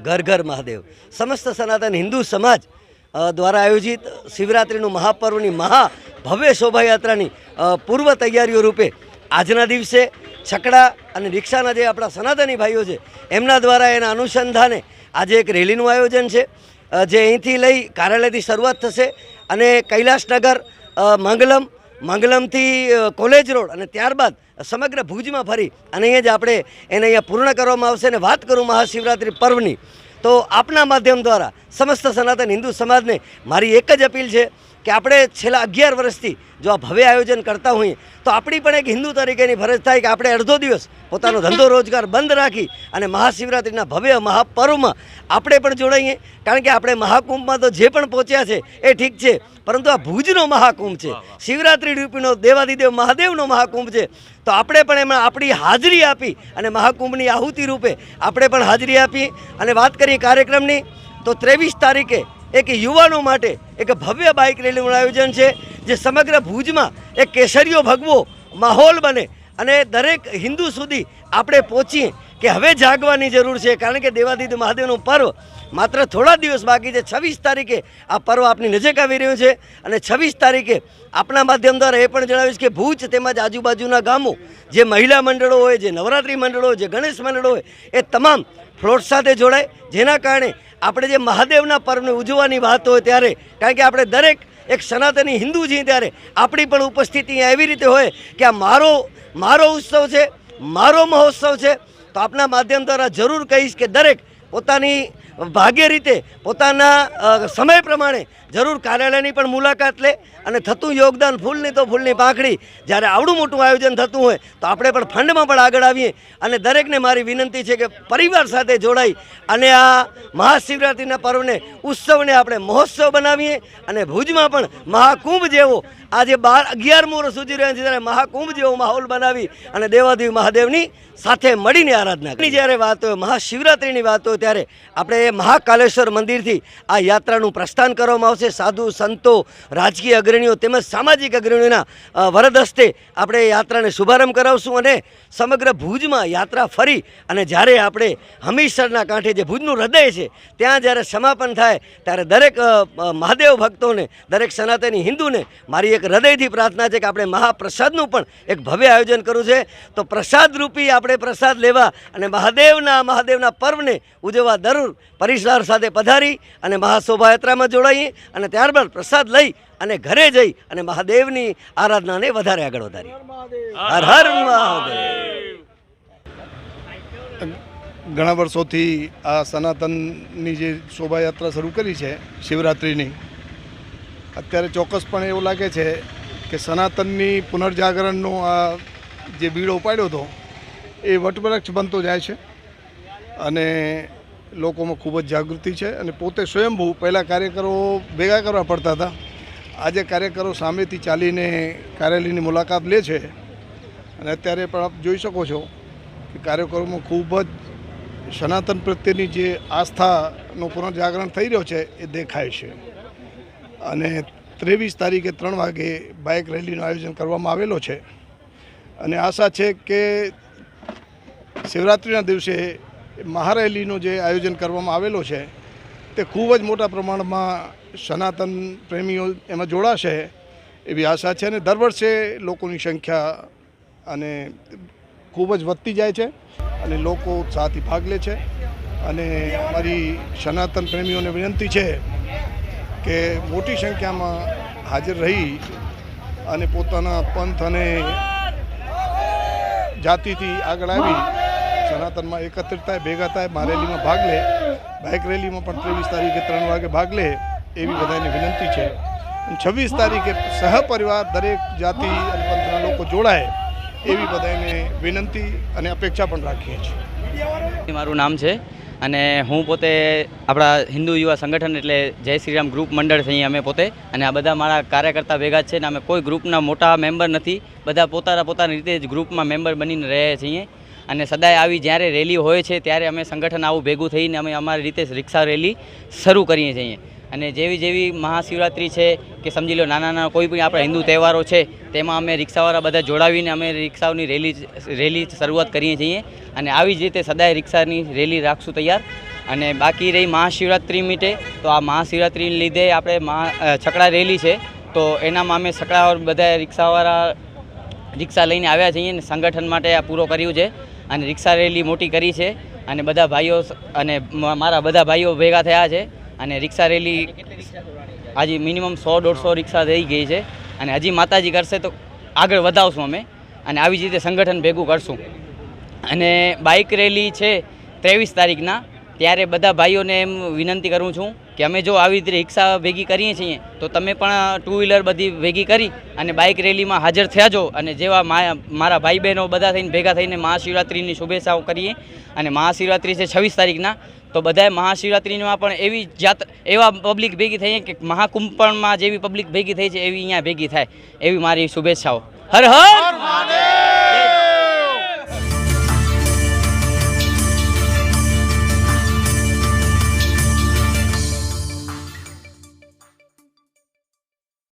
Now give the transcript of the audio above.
घर घर महादेव समस्त सनातन हिंदू समाज द्वारा आयोजित शिवरात्रिનું મહાપર્વની મહાભવ્ય શોભાયાત્રાની પૂર્વ તૈયારીઓ રૂપે આજના દિવસે છકડા અને રિક્ષાના જે આપણા સનાતની ભાઈઓ છે એમના દ્વારા એના અનુસંધાને આજે એક રેલીનું આયોજન છે, જે અહીંથી લઈ કાર્યાલયથી શરૂઆત થશે અને કૈલાસનગર મંગલમથી કોલેજ રોડ અને ત્યારબાદ સમગ્ર ભુજમાં ફરી અને અહીંયા જ આપણે એને અહીંયા પૂર્ણ કરવામાં આવશે. અને વાત કરું મહાશિવરાત્રિ પર્વની તો આપના માધ્યમ દ્વારા સમસ્ત સનાતન હિન્દુ સમાજને મારી એક જ અપીલ છે કે આપણે છેલ્લા 11 વર્ષથી જો આ ભવ્ય આયોજન કરતા હોઈએ તો આપણી પણ એક હિન્દુ તરીકેની ફરજ થાય કે આપણે અડધો દિવસ પોતાનો ધંધો રોજગાર બંધ રાખી અને મહાશિવરાત્રિના ભવ્ય મહાપર્વમાં આપણે પણ જોડાઈએ. કારણ કે આપણે મહાકુંભમાં તો જે પણ પહોંચ્યા છે એ ઠીક છે, પરંતુ આ ભુજનો મહાકુંભ છે, શિવરાત્રિ રૂપીનો દેવાદિદેવ મહાદેવનો મહાકુંભ છે. તો આપણે પણ એમાં આપણી હાજરી આપી અને મહાકુંભની આહુતિ રૂપે આપણે પણ હાજરી આપી. અને વાત કરીએ કાર્યક્રમની તો 23 તારીખે એક યુવાનો માટે એક ભવ્ય બાઇક રેલીનું આયોજન છે, જે સમગ્ર ભુજમાં એક કેસરીયો ભગવો માહોલ બને અને દરેક હિન્દુ સુધી આપણે પહોંચીએ કે હવે જાગવાની જરૂર છે. કારણ કે દેવાદિદેવ મહાદેવનું પર્વ માત્ર થોડા દિવસ બાકી છે. 26 તારીખે આ પર્વ આપની નજીક આવી રહ્યું છે અને 26 તારીખે આપના માધ્યમ દ્વારા એ પણ જણાવીશ કે ભુજ તેમજ આજુબાજુના ગામો જે મહિલા મંડળો હોય, જે નવરાત્રિ મંડળો હોય, જે ગણેશ મંડળો હોય, એ તમામ ફ્લોટ સાથે જોડાય, જેના કારણે આપણે જે મહાદેવના પર્વને ઉજવવાની વાત હોય ત્યારે, કારણ કે આપણે દરેક એક સનાતની હિન્દુ છીએ ત્યારે આપણી પણ ઉપસ્થિતિ એવી રીતે હોય કે આ મારો ઉત્સવ છે, મારો મહોત્સવ છે. તો આપના માધ્યમ દ્વારા જરૂર કહીશ કે દરેક પોતાની ભાગ્ય રીતે પોતાના સમય પ્રમાણે જરૂર કાર્યાલયની પણ મુલાકાત લે અને થતું યોગદાન ફૂલની તો ફૂલની પાંખડી. જ્યારે આવડું મોટું આયોજન થતું હોય તો આપણે પણ ફંડમાં પણ આગળ આવીએ. અને દરેકને મારી વિનંતી છે કે પરિવાર સાથે જોડાઈ અને આ મહાશિવરાત્રિના પર્વને ઉત્સવને આપણે મહોત્સવ બનાવીએ અને ભુજમાં પણ મહાકુંભ જેવો આજે 11મું વર્ષ સુધી રહ્યા છે ત્યારે મહાકુંભ જેવો માહોલ બનાવી અને દેવાદેવ મહાદેવની સાથે મળીને આરાધના કરી. જ્યારે વાત હોય મહાશિવરાત્રિની વાત હોય ત્યારે આપણે મહાકાલેશ્વર મંદિરથી આ યાત્રાનું પ્રસ્થાન કરવામાં આવશે. સાધુ સંતો, રાજકીય અગ્રણીઓ તેમજ સામાજિક અગ્રણીઓના વરદ હસ્તે આપણે યાત્રાને શુભારંભ કરાવશું અને સમગ્ર ભુજમાં યાત્રા ફરી અને જ્યારે આપણે હમીરસરના કાંઠે જે ભુજનું હૃદય છે ત્યાં જ્યારે સમાપન થાય ત્યારે દરેક મહાદેવ ભક્તોને, દરેક સનાતની હિન્દુને મારી એક હૃદયથી પ્રાર્થના છે કે આપણે મહાપ્રસાદનું પણ એક ભવ્ય આયોજન કરવું છે. તો પ્રસાદ રૂપી આપણે પ્રસાદ લેવા અને મહાદેવના પર્વને ઉજવવા જરૂર પરિવાર સાથે પધારી અને મહાશોભાયાત્રામાં જોડાઈએ અને ત્યારબાદ પ્રસાદ લઈ અને ઘરે જઈ અને મહાદેવની આરાધનાને વધારે આગળ વધારીએ. હર હર મહાદેવ. ઘણા વર્ષોથી આ સનાતનની જે શોભાયાત્રા શરૂ કરી છે શિવરાત્રિની, અત્યારે ચોક્કસપણે એવું લાગે છે કે સનાતનની પુનર્જાગરણનો આ જે બીડો ઉપાડ્યો હતો એ વટવૃક્ષ બનતો જાય છે અને લોકોમાં ખૂબ જ જાગૃતિ છે. અને પોતે સ્વયંભૂ પહેલાં કાર્યકરો ભેગા કરવા પડતા હતા, આજે કાર્યકરો સામેથી ચાલીને કાર્યાલયની મુલાકાત લે છે. અને અત્યારે પણ આપ જોઈ શકો છો કે કાર્યકરોમાં ખૂબ જ સનાતન પ્રત્યેની જે આસ્થાનું પુનર્જાગરણ થઈ રહ્યો છે એ દેખાય છે. અને 23 તારીખે 3 વાગે બાઇક રેલીનું આયોજન કરવામાં આવેલો છે અને આશા છે કે શિવરાત્રિના દિવસે મહારેલીનું જે આયોજન કરવામાં આવેલો છે તે ખૂબ જ મોટા પ્રમાણમાં સનાતન પ્રેમીઓ એમાં જોડાશે એવી આશા છે. અને દર વર્ષે લોકોની સંખ્યા અને ખૂબ જ વધતી જાય છે અને લોકો ઉત્સાહથી ભાગ લે છે. અને અમારી સનાતન પ્રેમીઓને વિનંતી છે કે મોટી સંખ્યામાં હાજર રહી અને પોતાના પંથ અને જાતિથી આગળ આવી સનાતનમાં એકત્રિત થાય, ભેગા થાય, મહારેલીમાં ભાગ લે. બાઇક રેલીમાં પણ 23 તારીખે 3 વાગે ભાગ લે એવી બધાને વિનંતી છે. 26 તારીખે સહપરિવાર દરેક જાતિ અને પંથના લોકો જોડાય એવી બધાને વિનંતી અને અપેક્ષા પણ રાખીએ છીએ. મારું નામ છે અને હું પોતે આપણા હિન્દુ યુવા સંગઠન એટલે જય શ્રીરામ ગ્રુપ મંડળ છીએ અમે પોતે. અને આ બધા મારા કાર્યકર્તા ભેગા છે ને અમે કોઈ ગ્રુપના મોટા મેમ્બર નથી, બધા પોતાની રીતે જ ગ્રુપમાં મેમ્બર બનીને રહે છીએ. અને સદાય આવી જ્યારે રેલી હોય છે ત્યારે અમે સંગઠન આવું ભેગું થઈને અમે અમારી રીતે રિક્ષા રેલી શરૂ કરીએ છીએ. અને જેવી મહાશિવરાત્રિ છે કે સમજી લો નાના કોઈ પણ આપણા હિન્દુ તહેવારો છે તેમાં અમે રિક્ષાવાળા બધા જોડાવીને અમે રિક્ષાઓની રેલી શરૂઆત કરીએ છીએ. અને આવી જ રીતે સદાય રિક્ષાની રેલી રાખશું તૈયાર. અને બાકી રહી મહાશિવરાત્રિ મીટે, તો આ મહાશિવરાત્રિને લીધે આપણે છકડા રેલી છે, તો એનામાં અમે છકડા બધા રિક્ષાવાળા રિક્ષા લઈને આવ્યા છીએ અને સંગઠન માટે આ પૂરો કર્યું છે અને રિક્ષા રેલી મોટી કરી છે અને બધા ભાઈઓ અને મારા બધા ભાઈઓ ભેગા થયા છે અને રિક્ષા રેલી આજે મિનિમમ 100-150 રિક્ષા થઈ ગઈ છે અને હજી માતાજી કરશે તો આગળ વધાવશું અમે અને આવી જ રીતે સંગઠન ભેગું કરશું. અને બાઇક રેલી છે 23 તારીખના, ત્યારે બધા ભાઈઓને એમ વિનંતી કરું છું કે અમે જો આવી રીતે રિક્ષા ભેગી કરીએ છીએ તો તમે પણ 2 વ્હીલર બધી ભેગી કરી અને બાઇક રેલીમાં હાજર થયાજો અને જેવા મારા ભાઈ બહેનો બધા થઈને ભેગા થઈને મહાશિવરાત્રિની શુભેચ્છાઓ કરીએ. અને મહાશિવરાત્રિ છે 26 તારીખના, તો બધાએ મહાશિવરાત્રિમાં પણ એવા પબ્લિક ભેગી થઈ કે મહાકુંભમાં જેવી પબ્લિક ભેગી થઈ છે એવી અહીંયા ભેગી થાય એવી મારી શુભેચ્છાઓ. હર હર મહાદેવ.